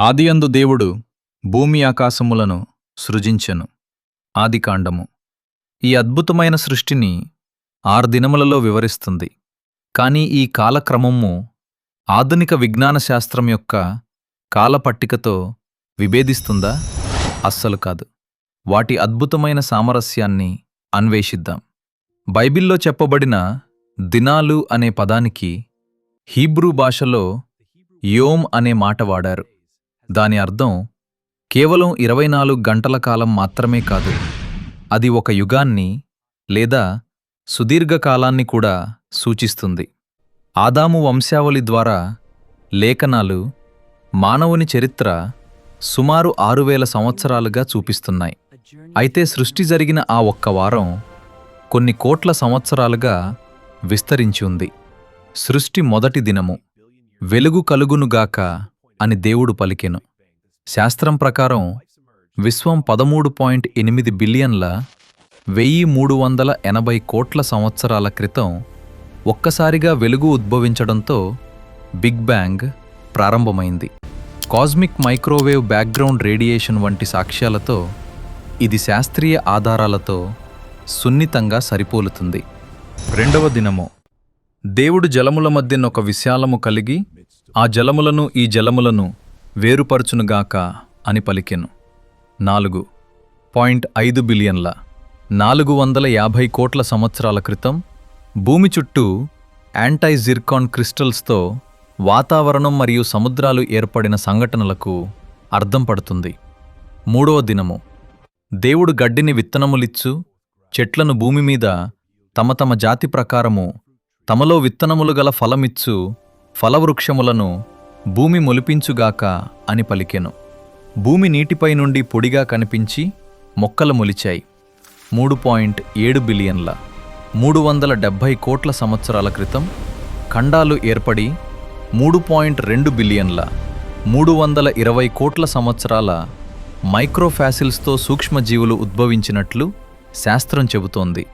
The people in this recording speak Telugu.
ఆదియందు దేవుడు భూమి ఆకాశములను సృజించెను. ఆదికాండము. ఈ అద్భుతమైన సృష్టిని 6 దినములలో వివరిస్తుంది. కానీ ఈ కాలక్రమము ఆధునిక విజ్ఞాన శాస్త్రం యొక్క కాలపట్టికతో విభేదిస్తుందా? అస్సలు కాదు. వాటి అద్భుతమైన సామరస్యాన్ని అన్వేషిద్దాం. బైబిల్లో చెప్పబడిన దినాలు అనే పదానికి హీబ్రూ భాషలో యోమ్ అనే మాట వాడారు. దాని అర్థం కేవలం 24 గంటల కాలం మాత్రమే కాదు, అది ఒక యుగాన్ని లేదా సుదీర్ఘకాలాన్ని కూడా సూచిస్తుంది. ఆదాము వంశావళి ద్వారా లేఖనాలు మానవుని చరిత్ర సుమారు 6000 సంవత్సరాలుగా చూపిస్తున్నాయి. అయితే సృష్టి జరిగిన ఆ ఒక్క వారం కొన్ని కోట్ల సంవత్సరాలుగా విస్తరించి ఉంది. సృష్టి మొదటి దినము వెలుగు కలుగునుగాక అని దేవుడు పలికెను. శాస్త్రం ప్రకారం విశ్వం 13.8 బిలియన్ల 1380 కోట్ల సంవత్సరాల క్రితం ఒక్కసారిగా వెలుగు ఉద్భవించడంతో బిగ్ బ్యాంగ్ ప్రారంభమైంది. కాస్మిక్ మైక్రోవేవ్ బ్యాక్గ్రౌండ్ రేడియేషన్ వంటి సాక్ష్యాలతో ఇది శాస్త్రీయ ఆధారాలతో సున్నితంగా సరిపోలుతుంది. రెండవ దినము దేవుడు జలముల మధ్యన ఒక విశాలము కలిగి ఆ జలములను ఈ జలములను వేరుపరచునుగాక అని పలికెను. 4.5 బిలియన్ల 450 కోట్ల సంవత్సరాల క్రితం భూమి చుట్టూ యాంటైజిర్కాన్ క్రిస్టల్స్తో వాతావరణం మరియు సముద్రాలు ఏర్పడిన సంఘటనలకు అర్థం పడుతుంది. మూడవ దినము దేవుడు గడ్డిని విత్తనములిచ్చు చెట్లను భూమి మీద తమ తమ జాతి ప్రకారము తమలో విత్తనములు గల ఫలమిచ్చు ఫలవృక్షములను భూమి మొలిపించుగాక అని పలికెను. భూమి నీటిపై నుండి పొడిగా కనిపించి మొక్కలు మొలిచాయి. 3.7 బిలియన్ల 370 కోట్ల సంవత్సరాల క్రితం ఖండాలు ఏర్పడి 3.2 బిలియన్ల 320 కోట్ల సంవత్సరాల మైక్రోఫాసిల్స్తో సూక్ష్మజీవులు ఉద్భవించినట్లు శాస్త్రం చెబుతోంది.